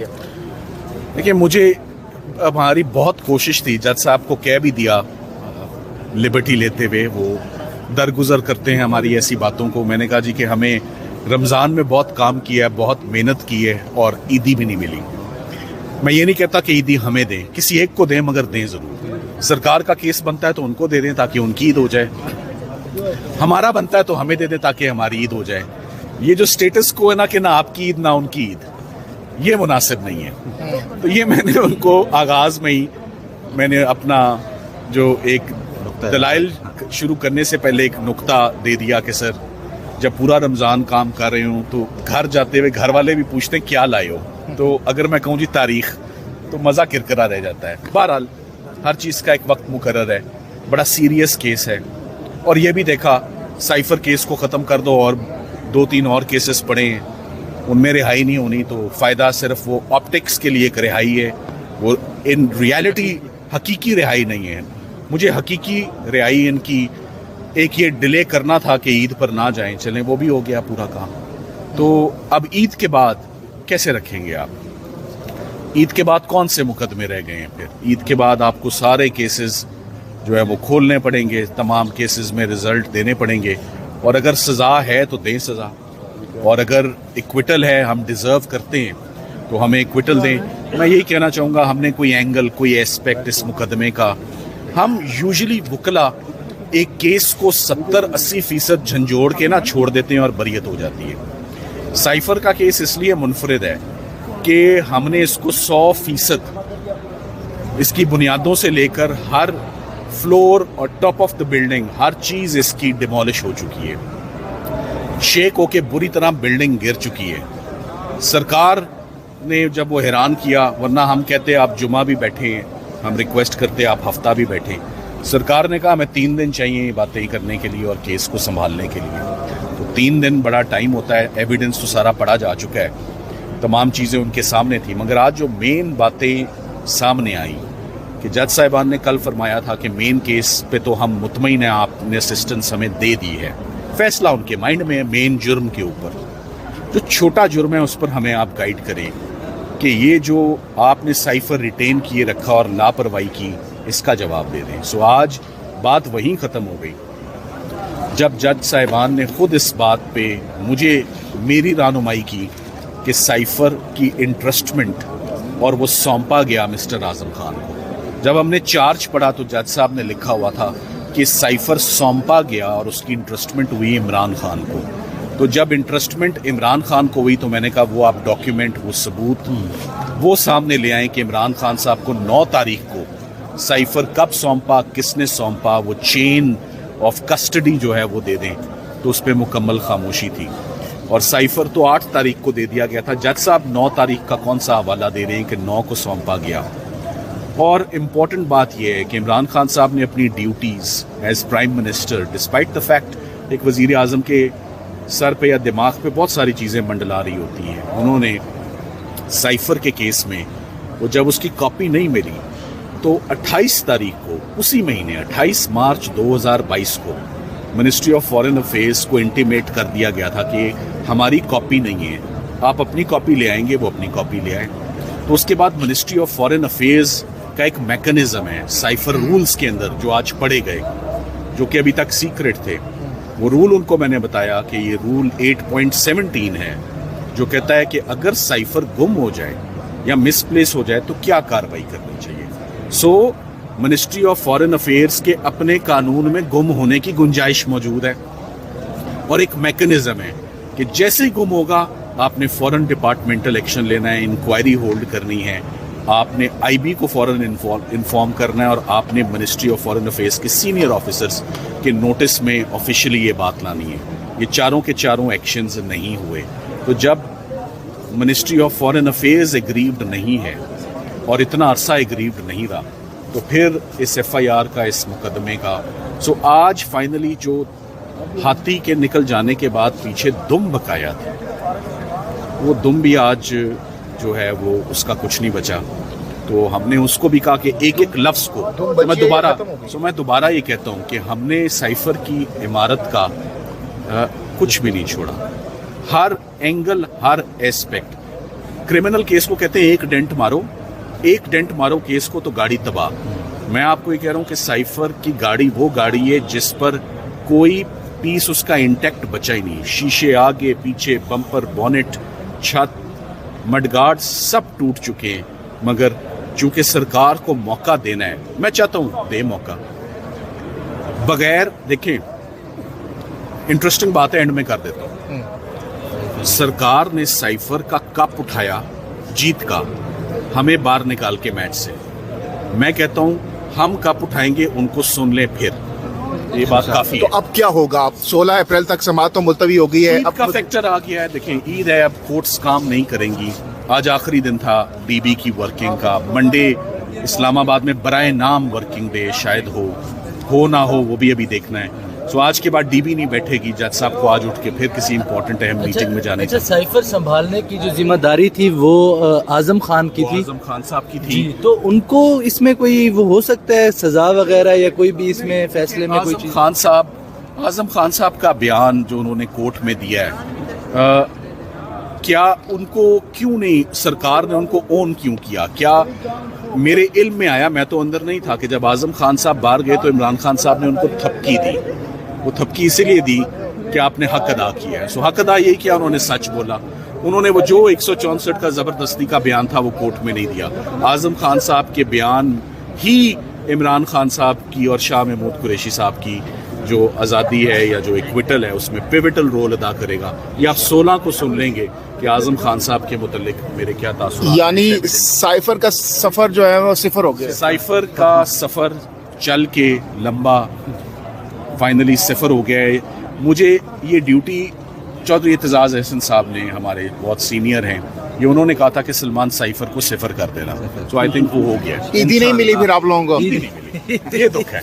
है? देखिए, मुझे हमारी बहुत कोशिश थी, जज साहब को कह भी दिया लिबर्टी लेते हुए, वो दरगुजर करते हैं हमारी ऐसी बातों को। मैंने कहा जी कि हमें रमज़ान में बहुत काम किया है, बहुत मेहनत की है और ईदी भी नहीं मिली। मैं ये नहीं कहता कि ईदी हमें दें, किसी एक को दें, मगर दें ज़रूर। सरकार का केस बनता है तो उनको दे दें ताकि उनकी ईद हो जाए, हमारा बनता है तो हमें दे दें ताकि हमारी ईद हो जाए। ये जो स्टेटस को है ना कि ना आपकी ईद ना उनकी ईद, ये मुनासिब नहीं है। तो ये मैंने उनको आगाज़ में ही मैंने अपना जो एक दलाइल शुरू करने से पहले एक नुक्ता दे दिया कि सर, जब पूरा रमज़ान काम कर रहे हूँ तो घर जाते हुए घर वाले भी पूछते हैं क्या लाए हो, तो अगर मैं कहूँ जी तारीख, तो मज़ा किरकिरा रह जाता है। बहरहाल हर चीज़ का एक वक्त मुकर्रर है, बड़ा सीरियस केस है। और ये भी देखा, साइफर केस को ख़त्म कर दो और 2-3 और केसेस पड़े हैं, उनमें रिहाई नहीं होनी, तो फ़ायदा सिर्फ वो ऑप्टिक्स के लिए एक रिहाई है, वो इन रियलिटी हकीकी रिहाई नहीं है। मुझे हकीकी रिहाई इनकी एक ये डिले करना था कि ईद पर ना जाएं, चलें, वो भी हो गया पूरा काम। तो अब ईद के बाद कैसे रखेंगे आप? ईद के बाद कौन से मुकदमे रह गए हैं? फिर ईद के बाद आपको सारे केसेस जो है वो खोलने पड़ेंगे, तमाम केसेस में रिजल्ट देने पड़ेंगे, और अगर सज़ा है तो दें सज़ा, और अगर इक्विटल है, हम डिज़र्व करते हैं तो हमें इक्विटल दें। मैं यही कहना चाहूँगा, हमने कोई एंगल, कोई एस्पेक्ट इस मुकदमे का, हम यूजुअली वकला एक केस को 70-80% झंझोड़ के ना छोड़ देते हैं और बरियत हो जाती है। साइफर का केस इसलिए मुनफरिद है कि हमने इसको 100% इसकी बुनियादों से लेकर हर फ्लोर और टॉप ऑफ द बिल्डिंग, हर चीज़ इसकी डिमोलिश हो चुकी है, शेक होके बुरी तरह बिल्डिंग गिर चुकी है। सरकार ने जब वो हैरान किया, वरना हम कहते आप जुमा भी बैठे हैं, हम रिक्वेस्ट करते आप हफ्ता भी बैठे, सरकार ने कहा हमें 3 दिन चाहिए ये बातें करने के लिए और केस को संभालने के लिए। तो 3 दिन बड़ा टाइम होता है, एविडेंस तो सारा पढ़ा जा चुका है, तमाम चीज़ें उनके सामने थी। मगर आज जो मेन बातें सामने आई कि जज साहिबान ने कल फरमाया था कि मेन केस पे तो हम मुतमईन हैं, आपने असिस्टेंस हमें दे दी है, फैसला उनके माइंड में है। मेन जुर्म के ऊपर, जो छोटा जुर्म है उस पर हमें आप गाइड करें कि ये जो आपने साइफर रिटेन किए रखा और लापरवाही की, इसका जवाब दे दें। सो आज बात वहीं ख़त्म हो गई जब जज साहिबान ने खुद इस बात पे मुझे मेरी रानुमाई की कि साइफर की इंटरेस्टमेंट और वो सौंपा गया मिस्टर आज़म खान को। जब हमने चार्ज पढ़ा तो जज साहब ने लिखा हुआ था कि साइफर सौंपा गया और उसकी इंटरेस्टमेंट हुई इमरान खान को। तो जब इंटरेस्टमेंट इमरान खान को हुई तो मैंने कहा वो आप डॉक्यूमेंट, वो सबूत वो सामने ले आएँ कि इमरान खान साहब को 9 तारीख को साइफर कब सौंपा, किसने सौंपा, वो चेन ऑफ कस्टडी जो है वो दे दें। तो उस पर मुकम्मल खामोशी थी। और साइफर तो 8 तारीख को दे दिया गया था। जज साहब 9 तारीख का कौन सा हवाला दे रहे हैं कि 9 को सौंपा गया। और इम्पॉर्टेंट बात यह है कि इमरान खान साहब ने अपनी duties as prime minister, despite the fact एक वज़ीर आज़म के सर पे या दिमाग पे बहुत सारी चीज़ें मंडला रही होती हैं, उन्होंने साइफर के केस में वो जब उसकी कॉपी नहीं मिली तो 28 तारीख को, उसी महीने 28 मार्च 2022 को मिनिस्ट्री ऑफ फॉरेन अफेयर्स को इंटीमेट कर दिया गया था कि हमारी कॉपी नहीं है, आप अपनी कॉपी ले आएंगे। वो अपनी कॉपी ले आए। तो उसके बाद मिनिस्ट्री ऑफ फॉरेन अफेयर्स का एक मैकेनिज्म है साइफर रूल्स के अंदर जो आज पढ़े गए, जो कि अभी तक सीक्रेट थे। वो रूल उनको मैंने बताया कि ये रूल 8.17 है, जो कहता है कि अगर साइफर गुम हो जाए या मिसप्लेस हो जाए तो क्या कार्रवाई करनी चाहिए। सो मिनिस्ट्री ऑफ फॉरेन अफेयर्स के अपने कानून में गुम होने की गुंजाइश मौजूद है और एक मैकेनिज्म है कि जैसे ही गुम होगा आपने फॉरेन डिपार्टमेंटल एक्शन लेना है, इंक्वायरी होल्ड करनी है, आपने आईबी को फॉरेन इन्फॉर्म करना है और आपने मिनिस्ट्री ऑफ फॉरेन अफेयर्स के सीनियर ऑफिसर्स के नोटिस में ऑफिशियली ये बात लानी है। ये चारों के चारों एक्शंस नहीं हुए। तो जब ministry of foreign affairs aggrieved नहीं है और इतना अरसा एग्रीव्ड नहीं रहा, तो फिर इस एफआईआर का, इस मुकदमे का, सो आज फाइनली जो हाथी के निकल जाने के बाद पीछे दुम बकाया था, वो दुम भी आज जो है वो उसका कुछ नहीं बचा। तो हमने उसको भी कहा कि एक एक लफ्ज़ को तो मैं दोबारा ये कहता हूँ कि हमने साइफर की इमारत का कुछ भी नहीं छोड़ा। हर एंगल, हर एस्पेक्ट क्रिमिनल केस को कहते हैं एक डेंट मारो केस को तो गाड़ी तबाह। मैं आपको ये कह रहा हूं कि साइफर की गाड़ी वो गाड़ी है जिस पर कोई पीस उसका इंटैक्ट बचा ही नहीं, शीशे आगे पीछे, बम्पर, बॉनेट, छत, मडगार्ड सब टूट चुके हैं। मगर चूंकि सरकार को मौका देना है, मैं चाहता हूं दे मौका। बगैर देखें, इंटरेस्टिंग बात है, एंड में कर देता हूं। सरकार ने साइफर का कप उठाया जीत का, हमें बाहर निकाल के मैच से। मैं कहता हूं हम कप उठाएंगे, उनको सुन ले फिर, ये बात काफी तो है। अब क्या होगा? अब 16 अप्रैल तक समाअत तो मुलतवी हो गई है, ईद का फैक्टर आ गया है। देखें ईद है, अब कोर्ट्स काम नहीं करेंगी। आज आखिरी दिन था डीबी की वर्किंग का। मंडे इस्लामाबाद में बराए नाम वर्किंग डे, शायद हो ना हो वो भी अभी देखना है। सो आज के बाद डीबी नहीं बैठेगी, जज साहब को आज उठ के फिर किसी इंपॉर्टेंट अहम मीटिंग में जाने अच्छा, साइफर संभालने की जो जिम्मेदारी थी वो आजम खान की थी, आजम खान साहब की थी। जी, तो उनको इसमें कोई वो हो सकता है सजा वगैरह या कोई भी इसमें फैसले में कोई चीज? आजम खान साहब का बयान जो उन्होंने कोर्ट में दिया है, क्या उनको क्यों नहीं, सरकार ने उनको ओन क्यों किया? क्या मेरे इल्म में आया, मैं तो अंदर नहीं था, कि जब आजम खान साहब बाहर गए तो इमरान खान साहब ने उनको थपकी दी। वो थपकी इसीलिए दी कि आपने हक अदा किया है। सो हक अदा यही किया, उन्होंने सच बोला। उन्होंने वो जो 164 का जबरदस्ती का बयान था वो कोर्ट में नहीं दिया। आजम खान साहब के बयान ही इमरान खान साहब की और शाह महमूद कुरैशी साहब की जो आज़ादी है या जो इक्विटल है उसमें पिविटल रोल अदा करेगा। ये आप 16 को सुन लेंगे कि आजम खान साहब के मुतल्लिक मेरे क्या तासुरात। यानी साइफर का सफर जो है वो सिफर हो गया। साइफर का सफर चल के लंबा फाइनली सिफर हो गया है। मुझे ये ड्यूटी चौधरी एतजाज़ अहसन साहब ने, हमारे बहुत सीनियर हैं, ये उन्होंने कहा था कि सलमान साइफर को सिफर कर देना। तो आई थिंक वो हो गया। ईदी नहीं मिली फिर आप लोगों को? ईदी नहीं मिली, ये दुख है।